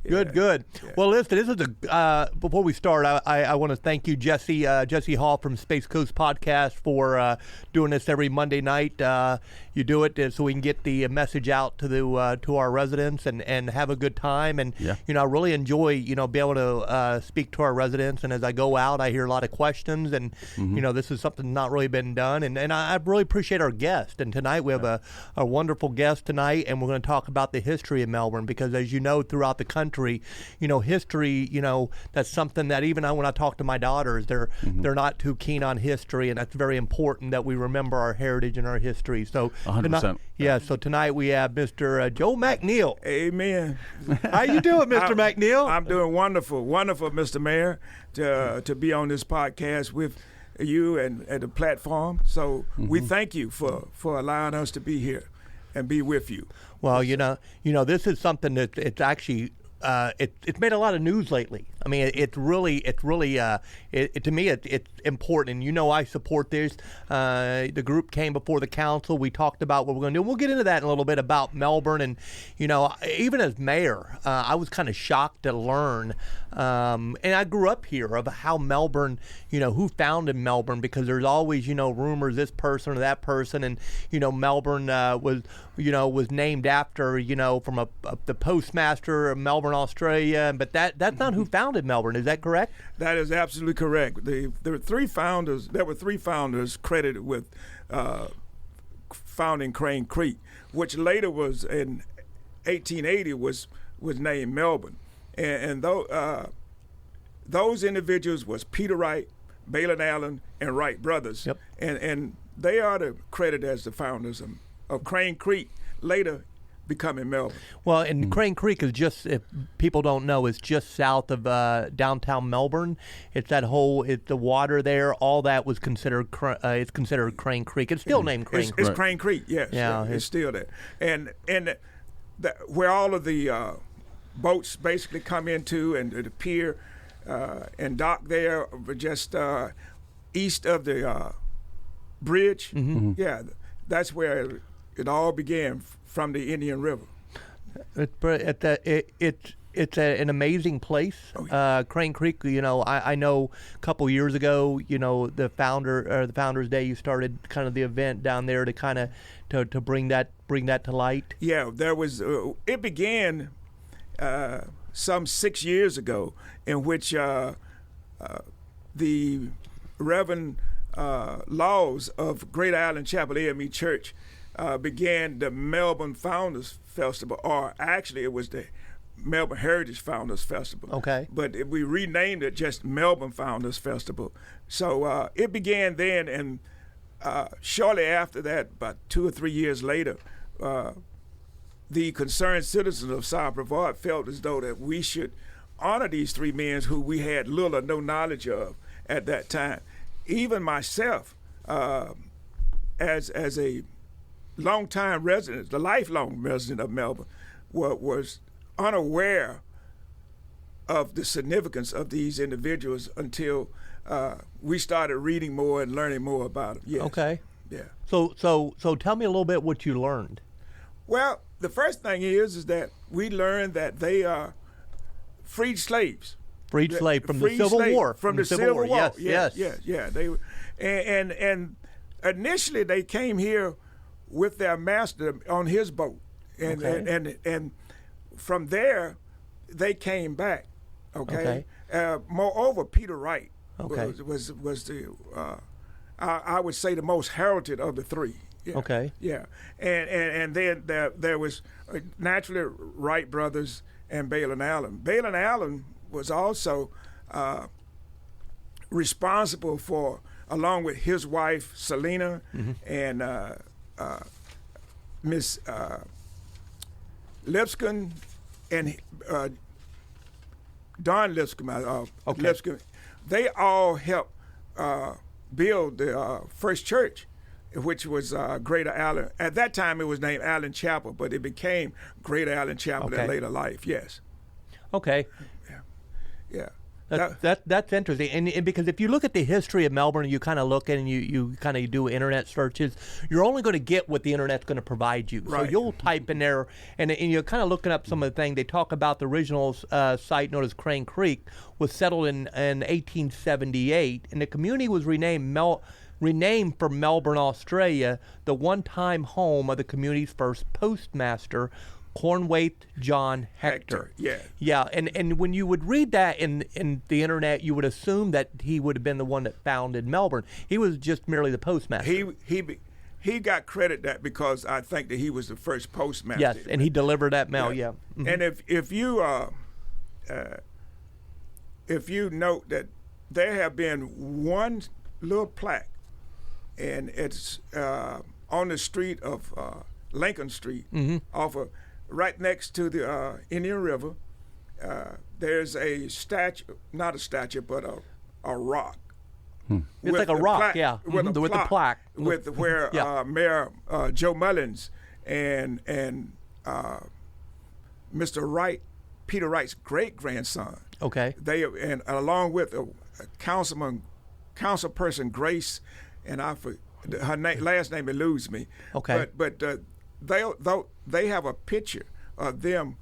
Good. Yeah. Well, listen, this is before we start, I want to thank you, Jesse Hall from Space Coast Podcast for doing this every Monday night. You do it so we can get the message out to our residents and have a good time. And, I really enjoy, be able to speak to our residents. And as I go out, I hear a lot of questions. And, this is something not really been done. And I really appreciate our guest. And tonight we have a wonderful guest tonight. And we're going to talk about the history of Melbourne. Because as you know, throughout the country, history, that's something that even when I talk to my daughters, they're not too keen on history. And that's very important that we remember our heritage and our history. So 100%. So tonight we have Mr. Joe McNeil. Amen. How you doing, Mr. McNeil? I'm doing wonderful, Mr. Mayor, to be on this podcast with you and the platform. So we thank you for allowing us to be here and be with you. Well, this is something that it's actually it's made a lot of news lately. I mean, it's really to me it's important. And I support this. The group came before the council. We talked about what we're going to do. We'll get into that in a little bit about Melbourne. And even as mayor, I was kind of shocked to learn. And I grew up here of how Melbourne, who founded Melbourne, because there's always rumors this person or that person, and Melbourne was named after from the postmaster of Melbourne, Australia. But that's not who founded Melbourne. Is that correct? That is absolutely correct. There were three founders credited with founding Crane Creek, which later was in 1880 was named Melbourne. And those individuals was Peter Wright, Balin Allen, and Wright brothers. Yep. And they are credited as the founders of Crane Creek, later becoming Melbourne. Well, and Crane Creek is just, if people don't know, is just south of downtown Melbourne. It's the water there. All that was considered. It's considered Crane Creek. It's still named Crane Creek. It's Crane Creek. Yes. Yeah. It's still there. And where all of the boats basically come into and the pier and dock there, just east of the bridge. Yeah, that's where it all began, from the Indian River. It's an amazing place. Crane Creek, I know a couple years ago, the Founders Day, you started kind of the event down there to kind of to bring that to light. Yeah, there was. It began some 6 years ago, in which the Reverend Laws of Great Island Chapel AME Church began the Melbourne Founders Festival, or actually it was the Melbourne Heritage Founders Festival. Okay. But we renamed it just Melbourne Founders Festival. So it began then, and shortly after that, about 2 or 3 years later, the concerned citizens of South Brevard felt as though that we should honor these three men who we had little or no knowledge of at that time. Even myself, as a long-time resident, the lifelong resident of Melbourne, was unaware of the significance of these individuals until we started reading more and learning more about them. Yes. Okay. Yeah. So tell me a little bit what you learned. Well, the first thing is that we learned that they are freed slaves. Freed slave from the Civil War. From the Civil War. Yes. Yeah. They were, and initially they came here with their master on his boat, and from there they came back. Okay. Moreover, Peter Wright was the I would say the most heralded of the three. Yeah. Okay. Yeah, and then there was naturally Wright brothers and Balin Allen. Balin Allen was also responsible for, along with his wife Selena and Miss Lipscomb and Don Lipscomb. Lipscomb, they all helped build the first church, which was Greater Allen. At that time, it was named Allen Chapel, but it became Greater Allen Chapel in later life. Yes. Okay. Yeah. That's interesting, and because if you look at the history of Melbourne, you kind of look at and you kind of do internet searches, you're only going to get what the internet's going to provide you. Right. So you'll type in there, and you're kind of looking up some of the things. They talk about the original site known as Crane Creek was settled in 1878, and the community was renamed for Melbourne, Australia, the one-time home of the community's first postmaster, Cornwaith John Hector. Yeah, and when you would read that in the internet, you would assume that he would have been the one that founded Melbourne. He was just merely the postmaster. He got credit that because I think that he was the first postmaster. Yes, and he delivered that mail. Yeah. Mm-hmm. And if you note that there have been one little plaque, and it's on the street of Lincoln Street, off of right next to the Indian River. There's a statue, not a statue, but a rock. It's like a rock, plaque, yeah, with the plaque, with where Mayor Joe Mullins and Mr. Wright, Peter Wright's great grandson. Okay. They and along with a councilperson Grace, and her last name eludes me. Okay. But they have a picture of them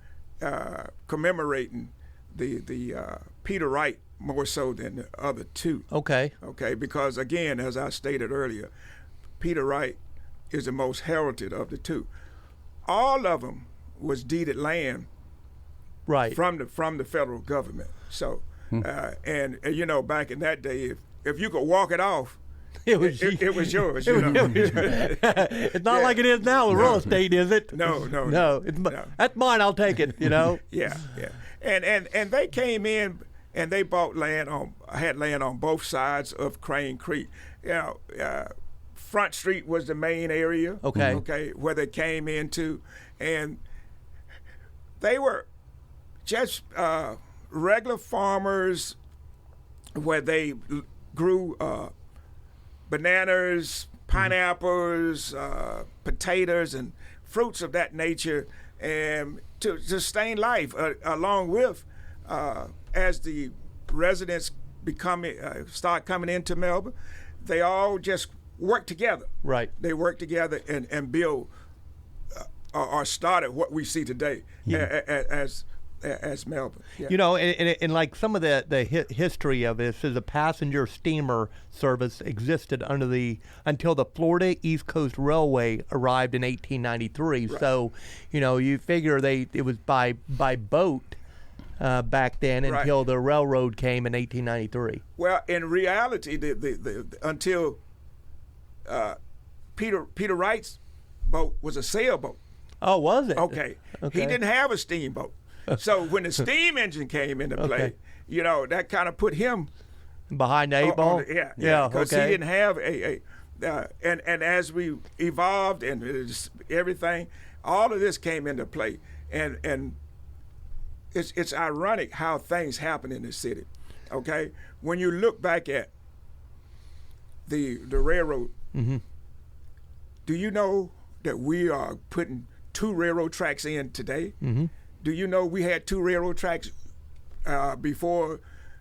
commemorating the Peter Wright more so than the other two. Okay. Okay, because again, as I stated earlier, Peter Wright is the most heralded of the two. All of them was deeded land, right, from the federal government. So, and you know, back in that day, if you could walk it off, it was yours. It's not like it is now with real estate, is it? No. That's mine. I'll take it. You know. Yeah. And they came in and they bought had land on both sides of Crane Creek. You know, Front Street was the main area. Okay, where they came into, and they were just regular farmers where they grew bananas, pineapples, potatoes, and fruits of that nature, and to sustain life, along with as the residents start coming into Melbourne, they all just work together. Right. They work together and build or started what we see today as Melbourne. Yeah. You know, and like some of the history of this is a passenger steamer service existed until the Florida East Coast Railway arrived in 1893. Right. So, you know, you figure it was by boat back then until the railroad came in 1893. Well, in reality, until Peter Wright's boat was a sailboat. Oh, was it? Okay. He didn't have a steamboat. So when the steam engine came into play, you know, that kind of put him behind the eight ball. Yeah. Because he didn't have and as we evolved and everything, all of this came into play, and it's ironic how things happen in this city. Okay, when you look back at the railroad, do you know that we are putting 2 railroad tracks in today? Do you know we had 2 railroad tracks before?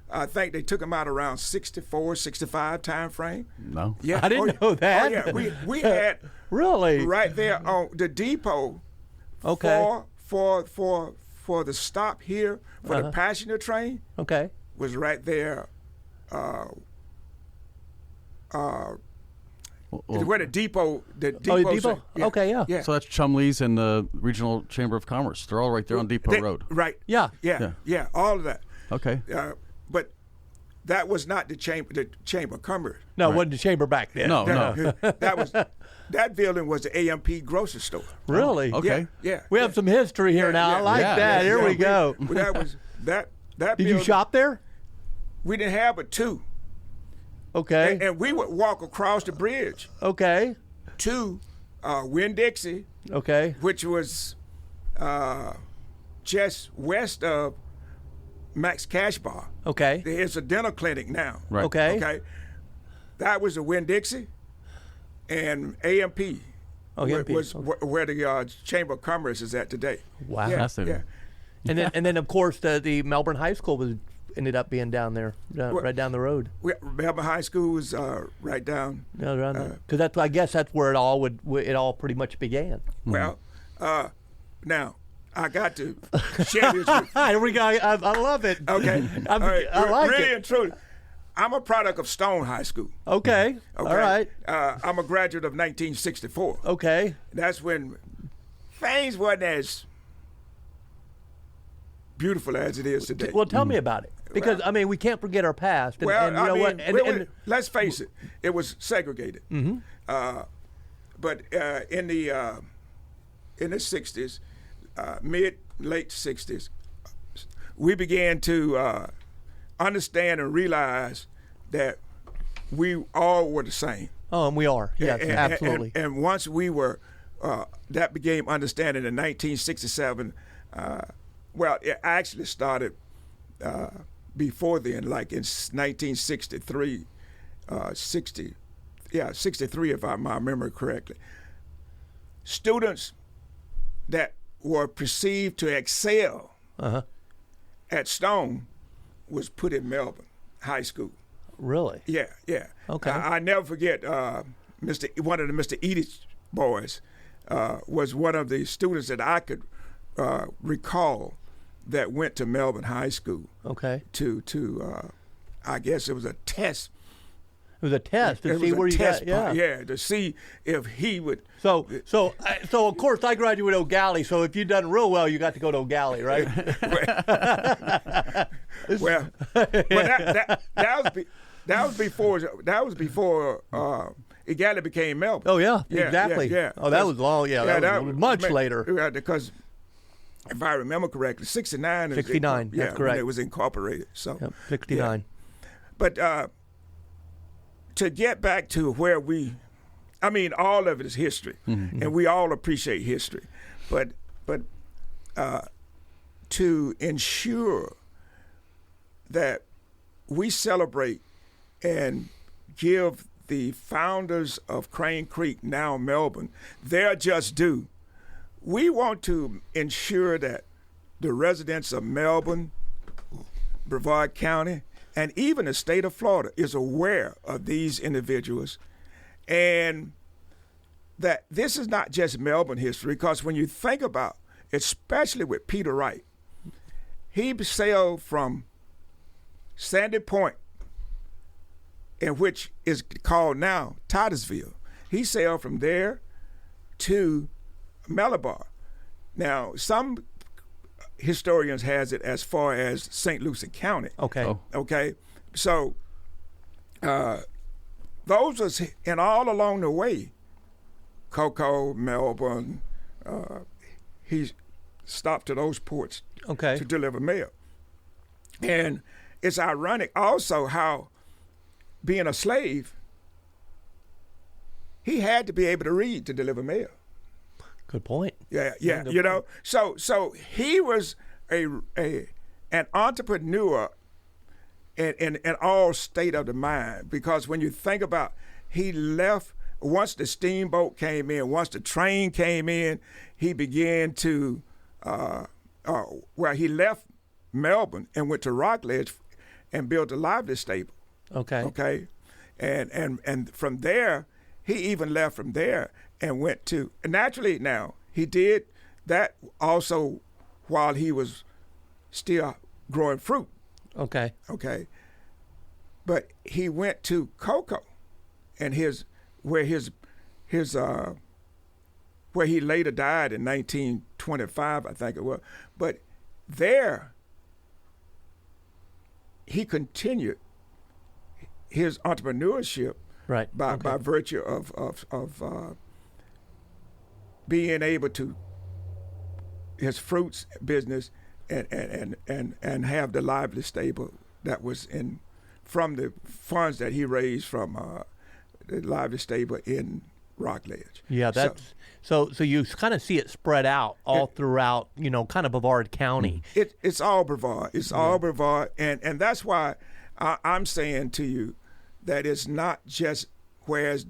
I think they took them out around 64, 65 time frame. No, yeah, I didn't know that. Oh yeah, we had really right there on the depot. For the stop here for the passenger train. Was right there. Where the depot. Depot. Yeah. Yeah. So that's Chumley's and the Regional Chamber of Commerce. They're all right there on Depot Road. Right. Yeah. All of that. Okay. But that was not the Chamber of Commerce. No, it wasn't the chamber back then. No. That building was the AMP grocery store. Really? Okay. Yeah. We have some history here now. I like that. Here we go. That was that. Did building, you shop there? We didn't have but 2. Okay. And we would walk across the bridge. Okay. To Winn-Dixie. Okay. Which was just west of Max Cash Bar. Okay. It's a dental clinic now. Right. Okay. That was the Winn-Dixie, and AMP was where the Chamber of Commerce is at today. Wow. Fascinating. Yeah. And then of course the Melbourne High School was ended up being down there, right down the road. Melbourne High School was right down. Yeah, around there. Because I guess that's where it all pretty much began. Well, now I got to share this with Here we go. I love it. Okay. I like really it. and truly. I'm a product of Stone High School. Okay. All right. I'm a graduate of 1964. Okay. That's when things wasn't as beautiful as it is today. Well, tell me about it. Because, we can't forget our past. And, Well, and you know what? And, let's face it, it was segregated. Mm-hmm. But in the 60s, late 60s, we began to understand and realize that we all were the same. Oh, and we are. Yes, absolutely. And once we were, that became understanding in 1967. Well, it actually started before then, like in 1963, 63, if I remember correctly. Students that were perceived to excel at Stone was put in Melbourne High School. Really? Yeah. Okay. I never forget one of the Mr. Edith boys was one of the students that I could recall that went to Melbourne High School. Okay. To I guess it was a test. It was a test to see where you got. Yeah, to see if he would. So of course I graduated O'Galley. So if you'd done real well, you got to go to O'Galley, right? Well, but that was before O'Galley became Melbourne. Oh yeah, exactly. Yeah. Oh, that was long. Yeah, that was much later. Because if I remember correctly, 69. 69. That's correct. When it was incorporated. So 69. Yeah. But to get back to where all of it is history, and we all appreciate history, but to ensure that we celebrate and give the founders of Crane Creek, now Melbourne, their just due, we want to ensure that the residents of Melbourne, Brevard County, and even the state of Florida is aware of these individuals, and that this is not just Melbourne history, because when you think about, especially with Peter Wright, he sailed from Sandy Point, in which is called now Titusville. He sailed from there to Malabar. Now, some historians has it as far as St. Lucie County. Okay. Oh. Okay. So those was, and all along the way, Cocoa, Melbourne, he stopped to those ports to deliver mail. And it's ironic also how, being a slave, he had to be able to read to deliver mail. Good point. Yeah. You know, so he was an entrepreneur in all state of the mind, because when you think about, he left once the steamboat came in, once the train came in, he began to he left Melbourne and went to Rockledge and built a lively stable. Okay. And from there, he even left from there and went to, naturally now, he did that also while he was still growing fruit. Okay. But he went to cocoa, and where he later died in 1925, I think it was. But there, he continued his entrepreneurship by virtue of being able to his fruits business and have the lively stable that was from the funds that he raised from the lively stable in Rockledge. Yeah, that's so you kind of see it spread out all throughout, kind of Brevard County. It's all Brevard. It's all Brevard, and that's why I'm saying to you that it's not just whereas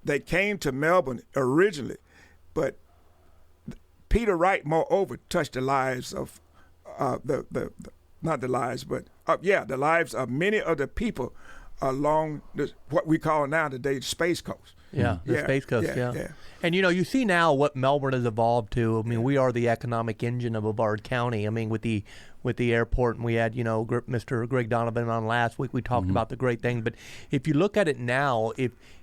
they came to Melbourne originally, but Peter Wright, moreover, touched the lives of not the lives, but the lives of many of the people along what we call now today the Space Coast. Yeah, the Space Coast, yeah. And, you see now what Melbourne has evolved to. I mean, we are the economic engine of Brevard County. I mean, with the airport, and we had, Mr. Greg Donovan on last week. We talked about the great thing. But if you look at it now,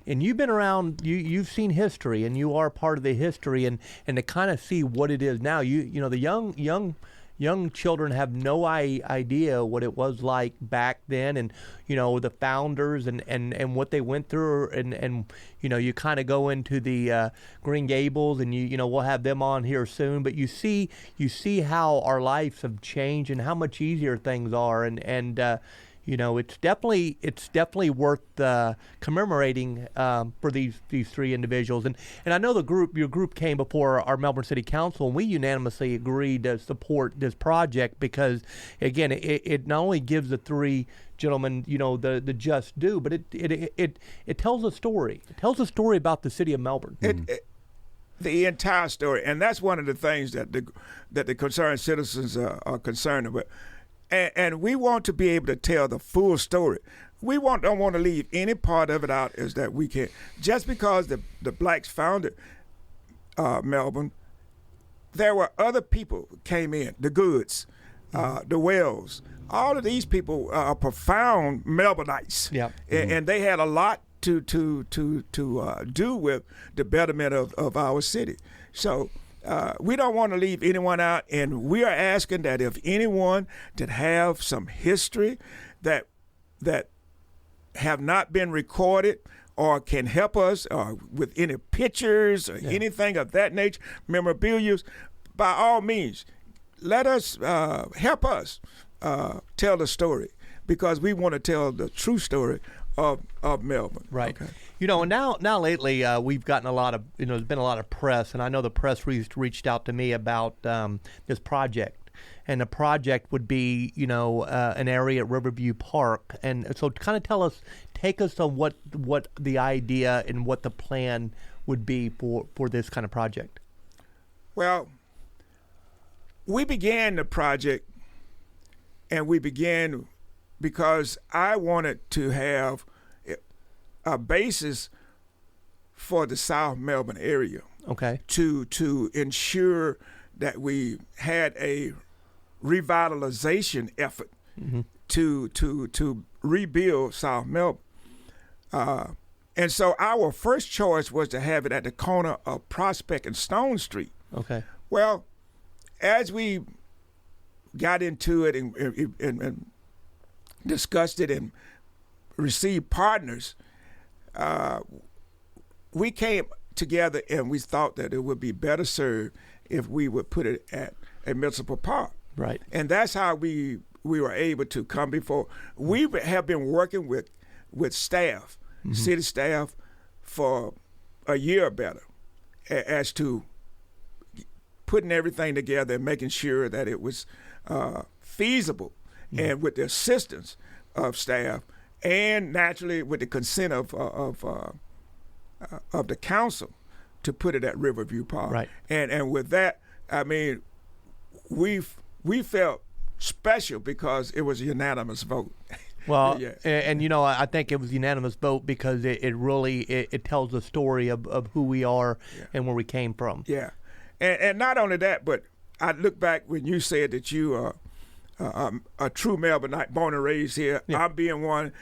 and you've been around, you've seen history, and you are part of the history, and to kind of see what it is now, the young children have no idea what it was like back then, and the founders and what they went through, and you kind of go into the Green Gables, and we'll have them on here soon. But you see how our lives have changed and how much easier things are, and it's definitely worth commemorating for these three individuals. And I know your group came before our Melbourne City Council, and we unanimously agreed to support this project because, again, it not only gives the three gentlemen the just due, but it tells a story. It tells a story about the city of Melbourne. The entire story, and that's one of the things that the concerned citizens are concerned about. And we want to be able to tell the full story. We don't want to leave any part of it out as that we can. Just because the blacks founded Melbourne, there were other people who came in, the Goods, the Wells. All of these people are profound Melbourneites. Yeah. And they had a lot to do with the betterment of our city. So we don't want to leave anyone out, and we are asking that if anyone that have some history that have not been recorded or can help us with any pictures or anything of that nature, memorabilia, by all means, let us help us tell the story, because we want to tell the true story of Melbourne. Right. Okay. And now lately we've gotten a lot of, there's been a lot of press, and I know the press reached out to me about this project. And the project would be, an area at Riverview Park. And so kind of take us on what the idea and what the plan would be for this kind of project. Well, we began the project, and we began because I wanted to have a basis for the South Melbourne area. Okay. To ensure that we had a revitalization effort to rebuild South Melbourne. And so our first choice was to have it at the corner of Prospect and Stone Street. Okay. Well, as we got into it and discussed it and received partners, we came together and we thought that it would be better served if we would put it at a municipal park. Right. And that's how we were able to come before. We have been working with staff, city staff, for a year or better as to putting everything together and making sure that it was feasible, and with the assistance of staff, and naturally with the consent of the council to put it at Riverview Park. Right. And with that, I mean, we felt special because it was a unanimous vote. Well, Yeah. and I think it was a unanimous vote because it really tells the story of who we are and where we came from. Yeah. And not only that, but I look back when you said that you are a true Melbourneite, born and raised here. Yeah. I'm being one.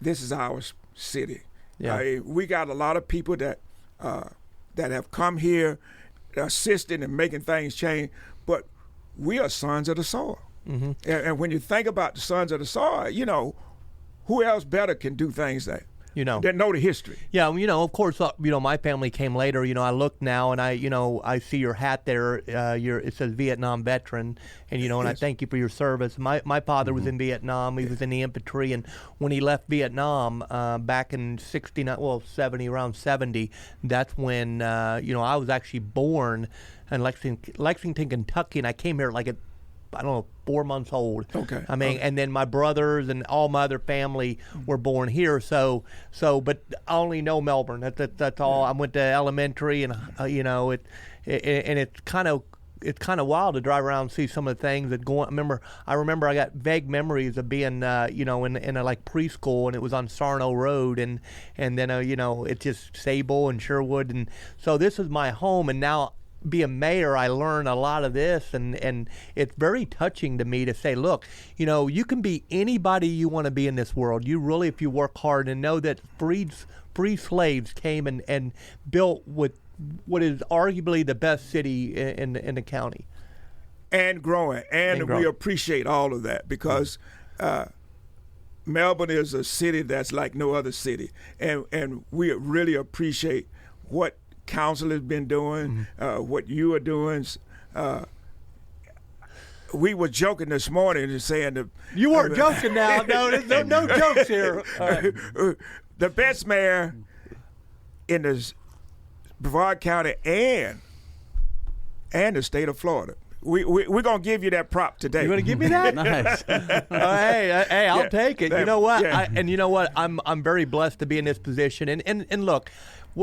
This is our city. Yeah. We got a lot of people that have come here, assisting and making things change, but we are sons of the soil. Mm-hmm. And when you think about the sons of the soil, who else better can do things that know the history? Yeah, of course, my family came later. I look now and I see your hat there. It says Vietnam veteran, and and I thank you for your service. My father was in Vietnam. He was in the infantry, and when he left Vietnam back in around 70, that's when I was actually born in Lexington, Kentucky, and I came here like 4 months old. Okay. I mean, and then my brothers and all my other family were born here. So, but I only know Melbourne. That's all. I went to elementary, and and it's kind of it's kind of wild to drive around and see some of the things that go on. I remember I got vague memories of being, in a like preschool, and it was on Sarno Road, and then it's just Sable and Sherwood, and so this is my home, and now being mayor, I learned a lot of this, and it's very touching to me to say, look, you can be anybody you want to be in this world. You really, if you work hard, and know that free slaves came and built what is arguably the best city in the county. And growing. And we appreciate all of that, because Melbourne is a city that's like no other city. And we really appreciate what council has been doing, what you are doing. We were joking this morning and saying that you weren't joking now. No, there's no jokes here. The best mayor in the Brevard County and the state of Florida. We're gonna give you that prop today. You gonna give me that? Nice. Hey, I'll take it. You know what? Yeah. You know what? I'm very blessed to be in this position. And look,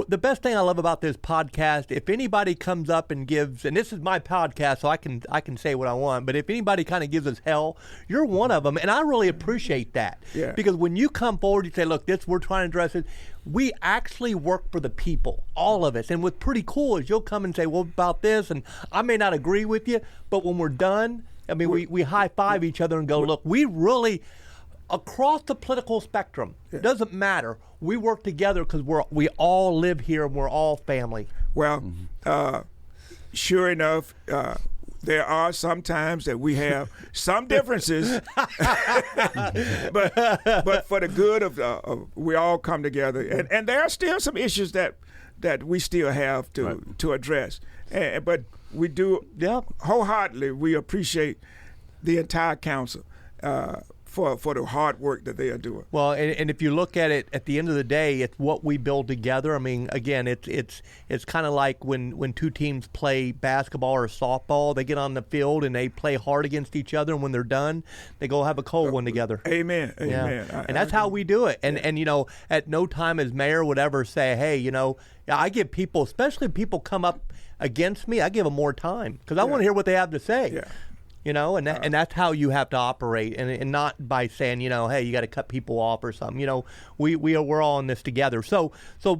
the best thing I love about this podcast, if anybody comes up and gives, and this is my podcast, so I can say what I want, but if anybody kind of gives us hell, you're one of them, and I really appreciate that. Yeah. Because when you come forward, you say, look, we're trying to address it. We actually work for the people, all of us. And what's pretty cool is you'll come and say, well, about this, and I may not agree with you, but when we're done, I mean, we high-five each other and go, look, we really, across the political spectrum, doesn't matter. We work together because we all live here and we're all family. Well, sure enough, there are some times that we have some differences, but for the good of we all come together, and there are still some issues that we still have to address, but we do wholeheartedly. We appreciate the entire council for the hard work that they are doing. Well, and if you look at it, at the end of the day, it's what we build together. I mean, again, it's kind of like when two teams play basketball or softball, they get on the field and they play hard against each other, and when they're done, they go have a cold one together. Amen. Yeah. And that's how we do it. And at no time as mayor would ever say, hey, I give people, especially if people come up against me, I give them more time because I want to hear what they have to say. Yeah. And that's how you have to operate, and not by saying, hey, you got to cut people off or something. We're all in this together. So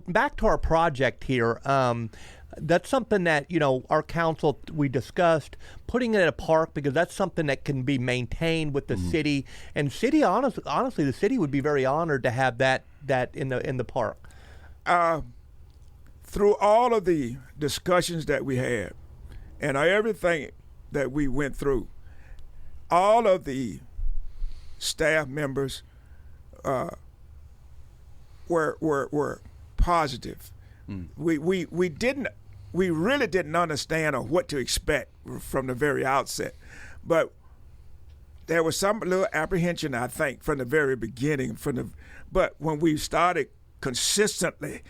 back to our project here. That's something that our council, we discussed putting it at a park, because that's something that can be maintained with the city. And city, honestly, the city would be very honored to have that in the park. Through all of the discussions that we had, and everything that we went through, all of the staff members were positive. We really didn't understand or what to expect from the very outset, but there was some little apprehension, I think, from the very beginning. But when we started consistently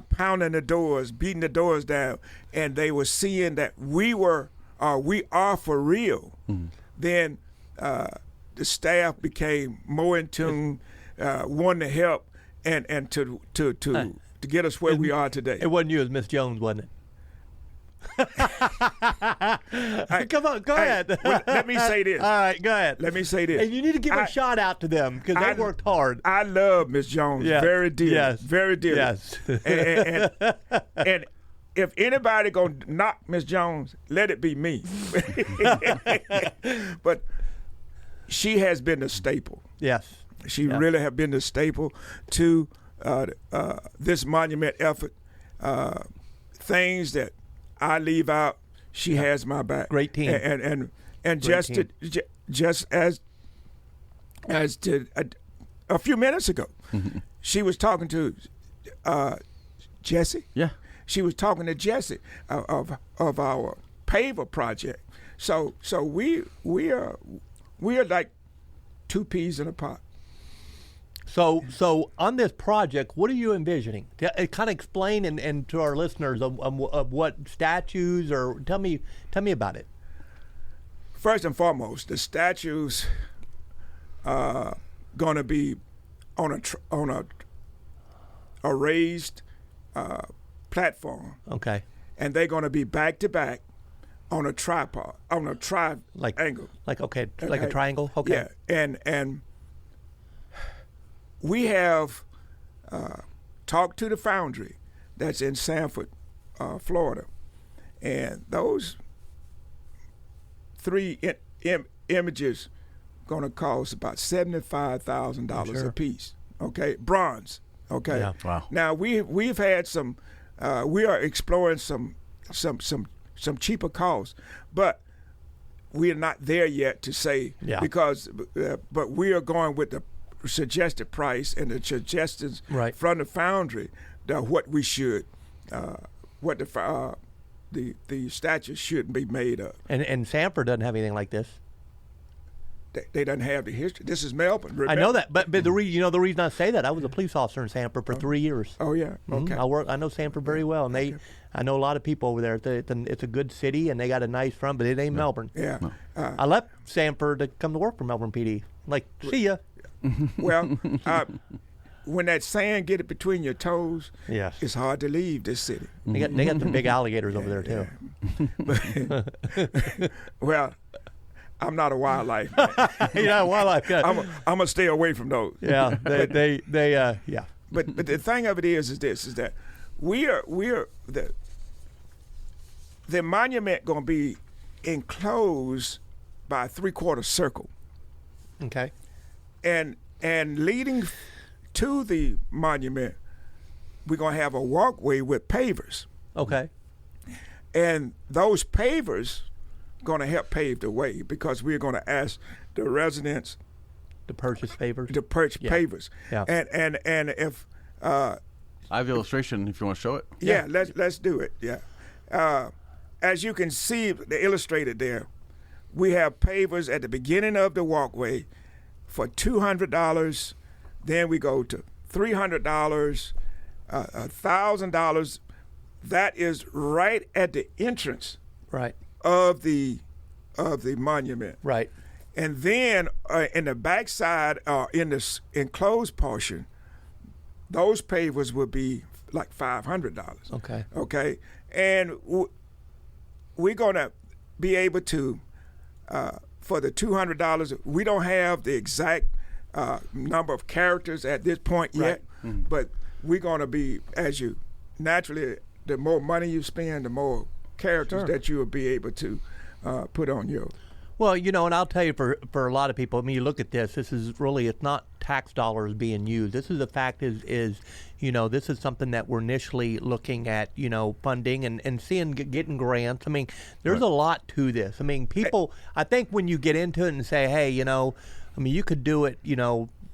pounding the doors, beating the doors down, and they were seeing that we are for real, then the staff became more in tune, wanting to help and to get us where we are today. It wasn't you, it was Miss Jones, wasn't it? Come on, go ahead. Well, let me say this. All right, go ahead. Let me say this. And you need to give a shout out to them because they worked hard. I love Miss Jones very dearly. Yes. Very dearly. Yes. and if anybody gonna knock Miss Jones, let it be me. But she has been the staple. Yes. She really have been the staple to this monument effort. Things that I leave out, she has my back. Great team. And just as a few minutes ago, she was talking to Jesse. Yeah. She was talking to Jesse of our paver project. So we are like two peas in a pot. So on this project, what are you envisioning? Kind of explain and to our listeners of what statues, or tell me about it. First and foremost, the statues are going to be on a raised platform. Okay. And they're going to be back to back on a tripod, on a triangle. Like a triangle. Okay. Yeah, and we have talked to the foundry that's in Sanford, Florida, and those 3 images going to cost about $75,000 a piece. Okay, bronze. Okay. Yeah. Wow. Now we've had some. We are exploring some cheaper costs, but we are not there yet to say because. But we are going with the suggested price and the suggestions from the foundry what we should, what the statue should be made of. And Sanford doesn't have anything like this. They don't have the history. This is Melbourne. Remember? I know that, but the reason I say that, I was a police officer in Sanford for 3 years. Oh yeah, okay. I know Sanford very well, and I know a lot of people over there. It's a good city, and they got a nice front, but it ain't Melbourne. Yeah. I left Sanford to come to work for Melbourne PD. Like, see ya. Well, when that sand get it between your toes, Yes. it's hard to leave this city. They got some big alligators over there too. Well, I'm not a wildlife man. Wildlife. Yeah. I'm gonna stay away from those. Yeah, they yeah. But the thing of it is that we are the monument gonna be enclosed by a 3/4 circle, Okay. and leading to the monument, we're gonna have a walkway with pavers, Okay. and those pavers gonna help pave the way because we're gonna ask the residents To purchase favors. to purchase pavers. Yeah. And if I have the illustration if you want to show it. let's do it. Yeah. As you can see, the illustrated there, we have pavers at the beginning of the walkway for $200. Then we go to $300, $1,000. That is right at the entrance Right. of the monument. Right. And then in the backside, in this enclosed portion, those pavers would be like $500. Okay. Okay, and we're gonna be able to for the $200. We don't have the exact number of characters at this point yet, but we're gonna be naturally. The more money you spend, the more characters that you will be able to put on your. Well, and I'll tell you, for a lot of people, I mean, you look at this is really, it's not tax dollars being used. This is the fact is this is something that we're initially looking at, funding and seeing, getting grants. I mean, there's a lot to this. I mean, people, I think when you get into it and say, hey, you could do it,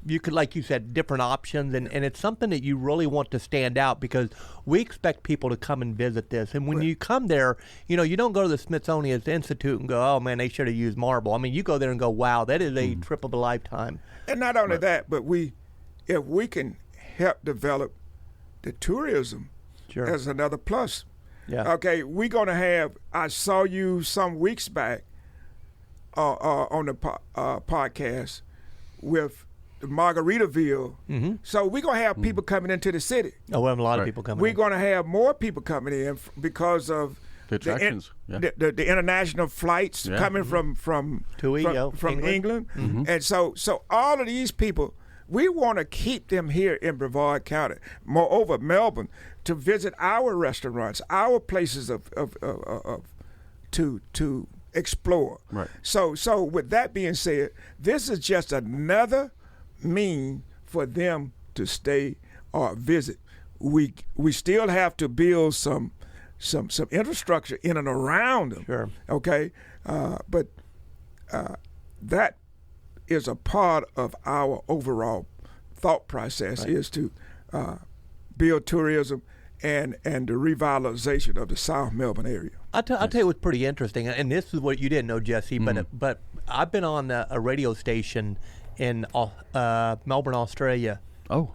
you could, like you said, different options, and it's something that you really want to stand out because we expect people to come and visit this. And when you come there, you don't go to the Smithsonian Institute and go, oh man, they should have used marble. I mean, you go there and go, wow, that is a trip of a lifetime. And not only that, but if we can help develop the tourism, as another plus. Yeah. Okay, we're gonna have. I saw you some weeks back on the podcast with Margaritaville. Mm-hmm. So we're going to have people coming into the city. Oh, we have a lot of people coming We're in. going to have more people coming in because of The attractions. the international flights coming from England. Mm-hmm. And so all of these people, we want to keep them here in Brevard County. Moreover, Melbourne, to visit our restaurants, our places to explore. Right. So with that being said, this is just another mean for them to stay or visit. We still have to build some infrastructure in and around them. Sure. Okay, but that is a part of our overall thought process is to build tourism and the revitalization of the South Melbourne area. I'll tell you what's pretty interesting, and this is what you didn't know, Jesse, but I've been on a radio station in Melbourne, Australia.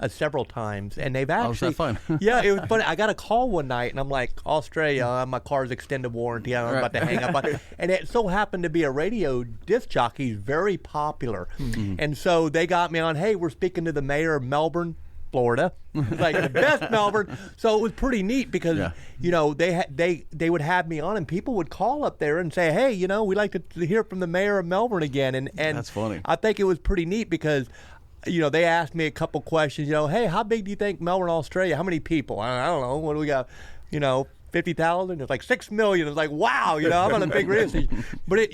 Several times, and they've actually. Was that fun? Yeah, it was funny. I got a call one night, and I'm like, Australia, my car's extended warranty. I'm about to hang up on, and it so happened to be a radio disc jockey, very popular, and so they got me on. Hey, we're speaking to the mayor of Melbourne. Florida. Like the best Melbourne. So it was pretty neat because they would have me on, and people would call up there and say, hey, we'd like to hear from the mayor of Melbourne again. And that's funny. I think it was pretty neat because they asked me a couple questions. Hey, how big do you think Melbourne, Australia? How many people? I don't know. What do we got? 50,000. It's like 6 million. It's like, wow. I'm on a big radio. But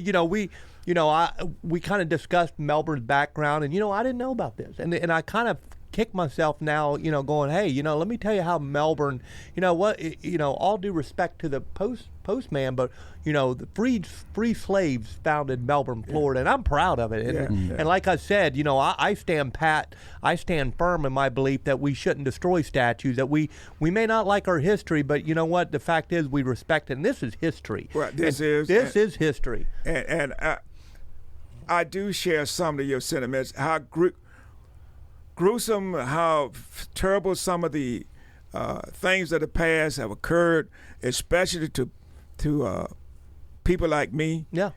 we kind of discussed Melbourne's background, and I didn't know about this, and I kind of kick myself now, going, hey, let me tell you how Melbourne, all due respect to the postman, but the free slaves founded Melbourne, Florida, and I'm proud of it. And like I said, I stand pat, I stand firm in my belief that we shouldn't destroy statues. That we may not like our history, but you know what? The fact is, we respect it, and this is history. Well, this is history. And I do share some of your sentiments. How gruesome, how terrible some of the things of the past have occurred, especially to people like me. Yeah.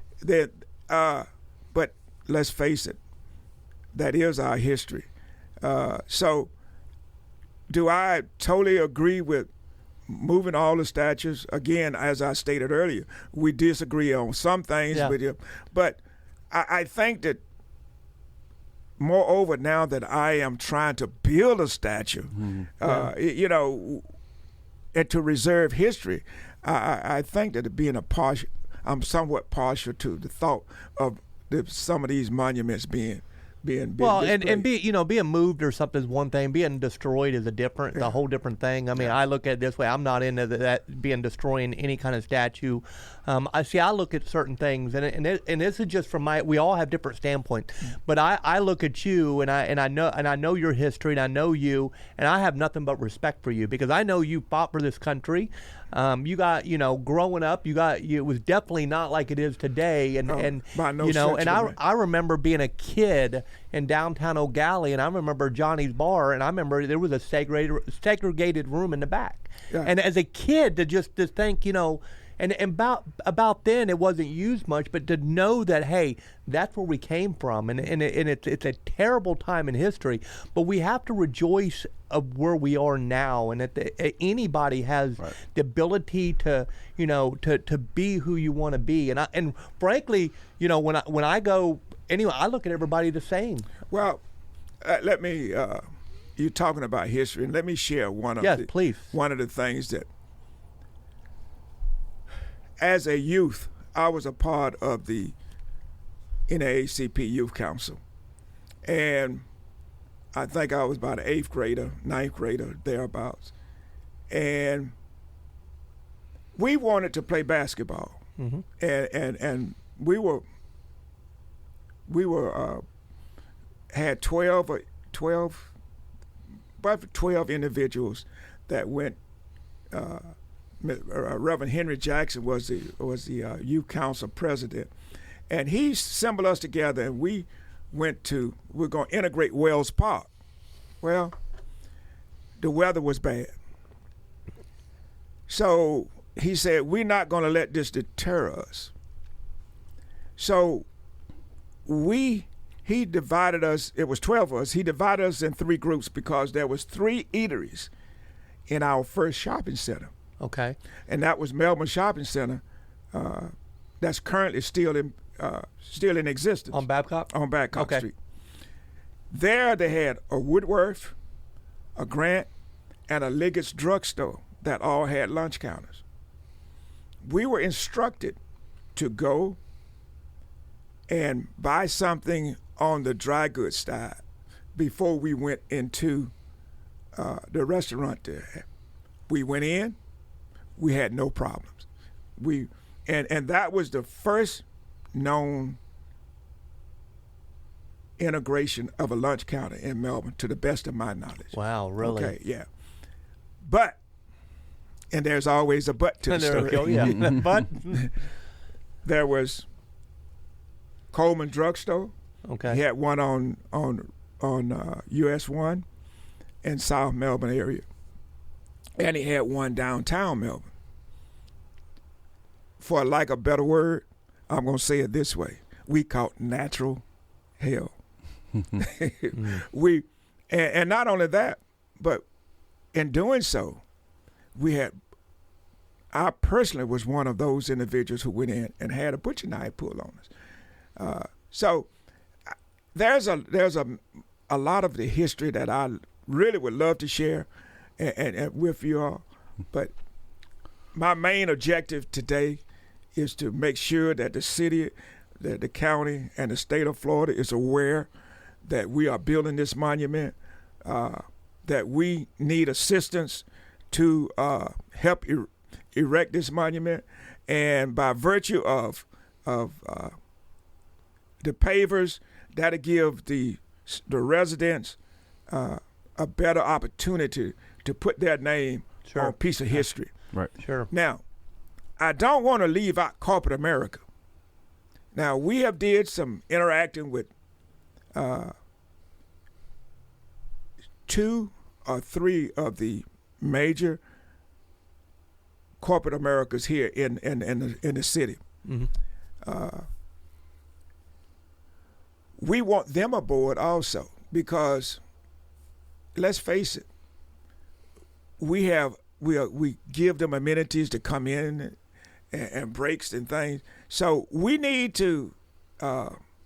But let's face it, that is our history. So do I totally agree with moving all the statues? Again, as I stated earlier, we disagree on some things, but I think that moreover, now that I am trying to build a statue, and to reserve history, I think that I'm somewhat partial to the thought of some of these monuments being displayed. and being moved or something is one thing. Being destroyed is a whole different thing. I mean, I look at it this way. I'm not into that being destroying any kind of statue. I look at certain things, and this is just from we all have different standpoints. But I look at you, and I know your history, and I know you, and I have nothing but respect for you because I know you fought for this country. You got, growing up, it was definitely not like it is today. And by no stretch of the I remember being a kid in downtown O'Galley, and I remember Johnny's Bar, and I remember there was a segregated room in the back. Yeah. And as a kid, to think, and about then it wasn't used much, but to know that, hey, that's where we came from, and it's a terrible time in history, but we have to rejoice of where we are now, and that anybody has the ability to to be who you want to be, and frankly, when I go anyway, I look at everybody the same. Well, let me. You're talking about history, and let me share one of the things that. As a youth, I was a part of the NAACP Youth Council, and I think I was about an 8th grader, 9th grader, thereabouts. And we wanted to play basketball, and we had 12 individuals that went. Reverend Henry Jackson was the youth council president, and he assembled us together, and we're going to integrate Wells Park. Well, the weather was bad, so he said, we're not going to let this deter us. So he divided us. It was 12 of us. He divided us in 3 groups because there was 3 eateries in our first shopping center. Okay. And that was Melbourne Shopping Center. That's currently still in existence. On Babcock? On Babcock Street. There they had a Woodworth, a Grant, and a Liggett's drugstore that all had lunch counters. We were instructed to go and buy something on the dry goods side before we went into the restaurant there. We went in. We had no problems. And that was the first known integration of a lunch counter in Melbourne, to the best of my knowledge. Wow, really? Okay, yeah. But, and there's always a but to the story. But there was Coleman Drugstore. Okay. He had one on US 1 in South Melbourne area. And he had one downtown Melbourne. For lack of a better word, I'm going to say it this way. We caught natural hell. And not only that, But in doing so, I personally was one of those individuals who went in and had a butcher knife pulled on us. So there's a lot of the history that I really would love to share and with you all. But my main objective today is to make sure that the city, that the county, and the state of Florida is aware that we are building this monument, that we need assistance to help erect this monument, and by virtue of the pavers, that'll give the residents a better opportunity to put their name on a piece of history. Right. Sure. Now, I don't want to leave out corporate America. Now, we have did some interacting with 2 or 3 of the major corporate Americas here in the city. Mm-hmm. We want them aboard also because, let's face it, we give them amenities to come in and breaks and things. So we need them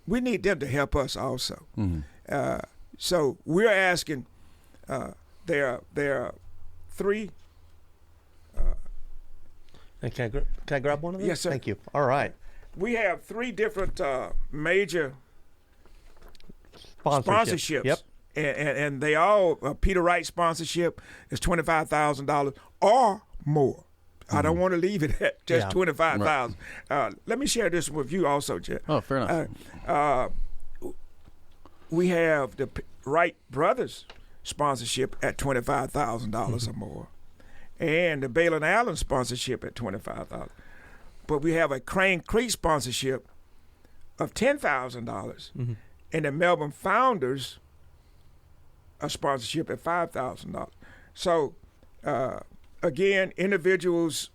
to help us also. Mm-hmm. So we're asking. There are 3. Can I grab one of those? Yes, sir. Thank you. All right. We have 3 different major Sponsorships. Yep. And they all Peter Wright sponsorship is $25,000 or more. I don't want to leave it at just $25,000. Let me share this with you also, Jeff. Oh, fair enough. We have the Wright brothers sponsorship at $25,000 or more, and the Balin Allen sponsorship at $25,000. But we have a Crane Creek sponsorship of $10,000, and the Melbourne Founders a sponsorship at $5,000. So again, individuals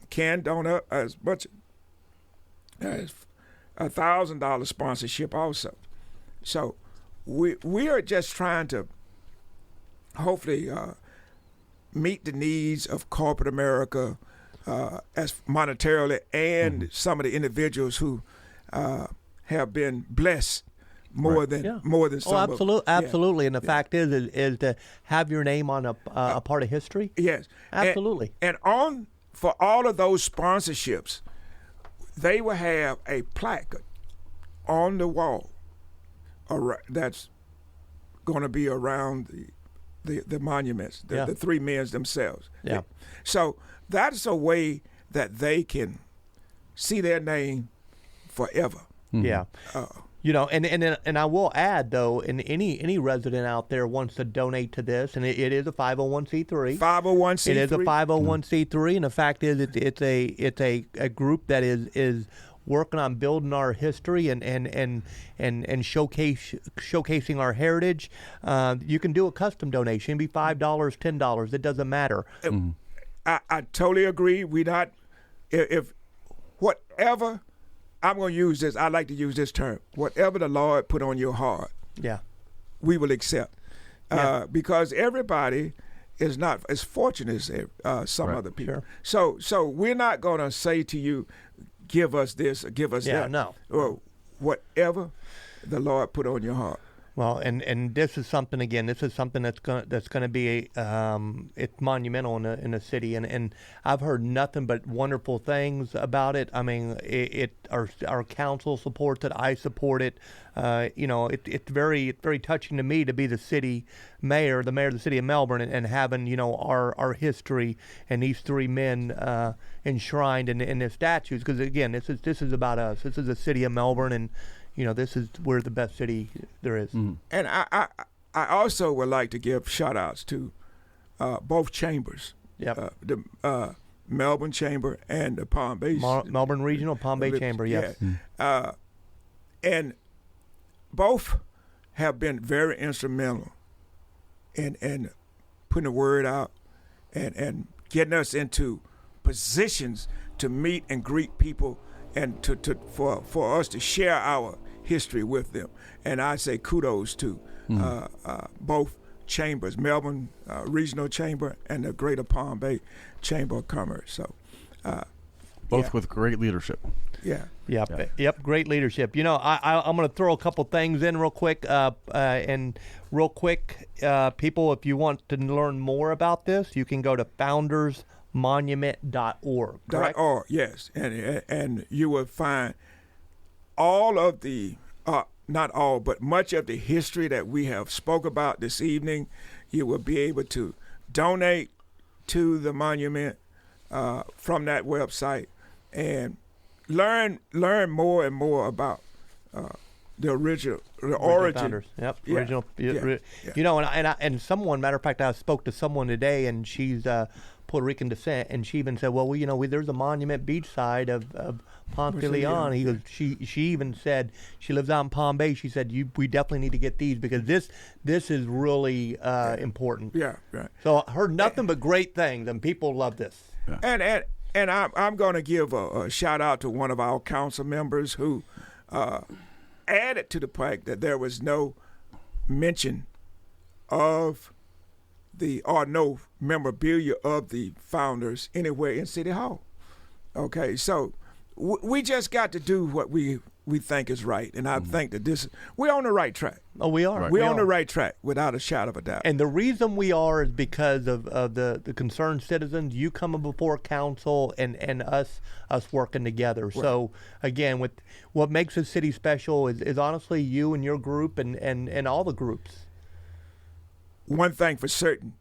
can donate as much as $1,000 sponsorship also. So we are just trying to hopefully meet the needs of corporate America as monetarily and some of the individuals who have been blessed more than some. Oh, absolutely. And the Yeah. fact is to have your name on a part of history. Yes, Absolutely. And for all of those sponsorships, they will have a placard on the wall that's going to be around the monuments, the 3 men themselves. Yeah. So that's a way that they can see their name forever. Yeah. And I will add though, and any resident out there wants to donate to this, and it is a 501c3. 501c3. It is a 501c3, and the fact is it's a group that is working on building our history and showcasing our heritage. You can do a custom donation, it'd be $5, $10. It doesn't matter. I totally agree. We not if whatever. I'm going to use this. I like to use this term. Whatever the Lord put on your heart, we will accept. Because everybody is not as fortunate as some other people. Sure. So we're not going to say to you, give us this or give us that. No. Or whatever the Lord put on your heart. Well, and this is something that's going to be it's monumental in the city, and I've heard nothing but wonderful things about it. I mean, our council supports it. I support it. It's very touching to me to be the mayor of the city of Melbourne, and having our history and these 3 men enshrined in the statues. Because again, this is about us. This is the city of Melbourne, and this is we're the best city there is. Mm-hmm. And I also would like to give shout-outs to both chambers, the Melbourne Chamber and the Palm Bay. Melbourne Regional, Palm Bay Chamber, yes. Yeah. And both have been very instrumental in putting the word out and getting us into positions to meet and greet people and for us to share our history with them. And I say kudos to both chambers, Melbourne Regional Chamber and the Greater Palm Bay Chamber of Commerce. So, both with great leadership. Yeah. Yep. Great leadership. You know, I'm going to throw a couple things in real quick. People, if you want to learn more about this, you can go to foundersmonument.org. .org, yes, and you will find all of the, not all, but much of the history that we have spoke about this evening. You will be able to donate to the monument from that website and learn more and more about the origin founders. Yep. Yeah. Original. Yeah. You know, and someone, matter of fact, I spoke to someone today, and she's Puerto Rican descent, and she even said, "Well, there's a monument beachside of Ponce de Leon." He goes, she even said she lives out in Palm Bay. She said, we definitely need to get these because this is really important. Yeah, right. So I heard nothing but great things, and people love this. Yeah. And I'm going to give a shout out to one of our council members who added to the fact that there was no mention of no memorabilia of the founders anywhere in City Hall. Okay, so we just got to do what we think is right, and I think that we're on the right track. Oh, we are. Right. We're on the right track without a shadow of a doubt. And the reason we are is because of the concerned citizens, you coming before council, and us working together. Right. So again, what makes this city special is honestly you and your group and all the groups. One thing for certain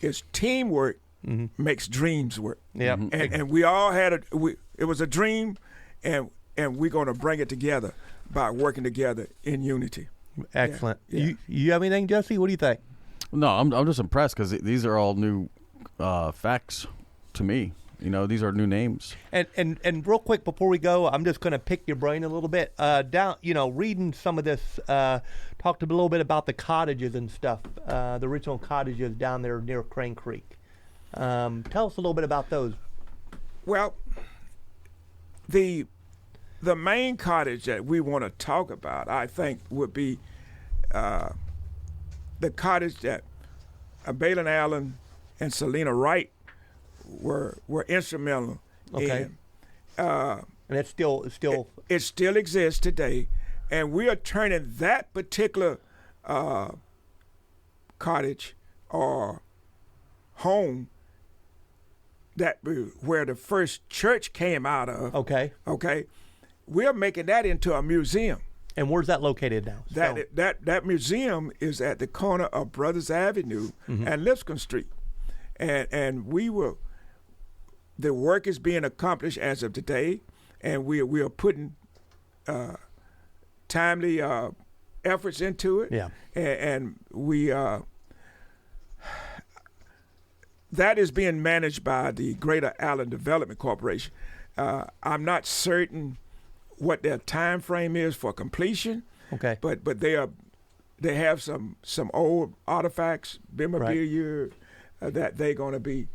is teamwork makes dreams work. Yeah, and we all had it was a dream, and we're going to bring it together by working together in unity. Excellent. Yeah. You have anything, Jesse? What do you think? No, I'm just impressed because these are all new facts to me. You know, these are new names. And real quick before we go, I'm just going to pick your brain a little bit. Reading some of this, talked a little bit about the cottages and stuff, the original cottages down there near Crane Creek. Tell us a little bit about those. Well, the main cottage that we want to talk about, I think, would be the cottage that Balin Allen and Selena Wright were instrumental in. And it still it still exists today, and we are turning that particular cottage or home where the first church came out of. Okay. We're making that into a museum. And where's that located now? That museum is at the corner of Brothers Avenue and Lipscomb Street, and the work is being accomplished as of today, and we are putting timely efforts into it. Yeah. And we that is being managed by the Greater Allen Development Corporation. I'm not certain what their time frame is for completion. Okay. But they have some old artifacts, memorabilia that they're going to be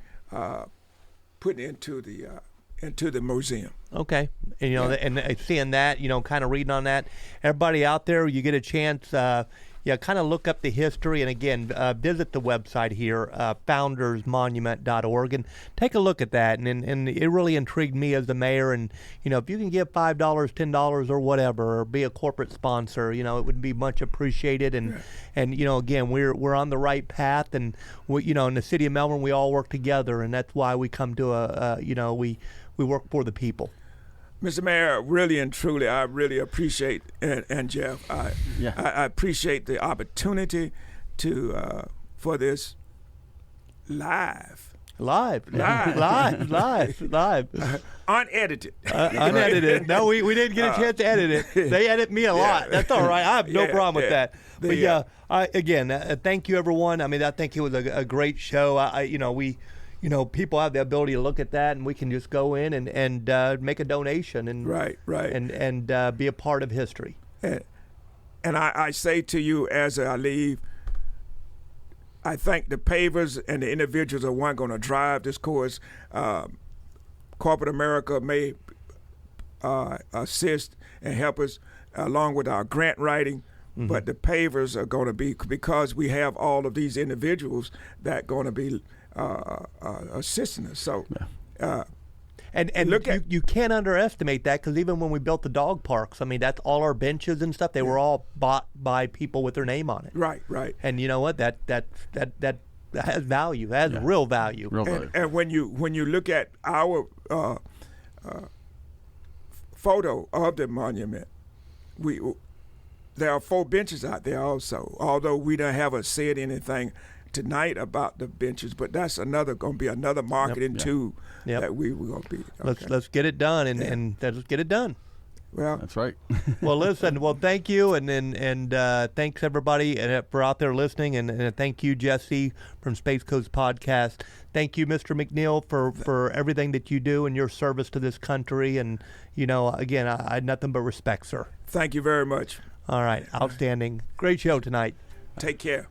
putting into the museum. Okay. And and seeing that, kind of reading on that, everybody out there, you get a chance, kind of look up the history, and again, visit the website here, foundersmonument.org, and take a look at that. And it really intrigued me as the mayor. And if you can give $5, $10, or whatever, or be a corporate sponsor, it would be much appreciated. And again, we're on the right path, and in the city of Melbourne, we all work together, and that's why we come to we work for the people. Mr. Mayor, really and truly, I really appreciate, and Jeff, I appreciate the opportunity for this live. Unedited. Unedited. No, we didn't get a chance to edit it. They edit me a lot. That's all right. I have no problem with that. But thank you, everyone. I mean, I think it was a great show. People have the ability to look at that, and we can just go in and make a donation and right, and be a part of history. And I say to you as I leave, I think the pavers and the individuals are one going to drive this course. Corporate America may assist and help us along with our grant writing, but the pavers are going to be, because we have all of these individuals that going to be assisting us. So. And you can't underestimate that, because even when we built the dog parks, I mean, that's all our benches and stuff. They were all bought by people with their name on it. Right. And you know what? That has value. That has real value. Real value. And when you look at our photo of the monument, there are 4 benches out there also. Although we don't haven't said anything tonight about the benches, but that's going to be another marketing tool that we're going to be. Okay. Let's get it done, and let's get it done. Well, That's right. Well, listen. Well, thank you, and thanks everybody for out there listening, and thank you, Jesse from Space Coast Podcast. Thank you, Mr. McNeil, for everything that you do and your service to this country. And again, I had nothing but respect, sir. thank you very much. All right, outstanding, great show tonight. Take care.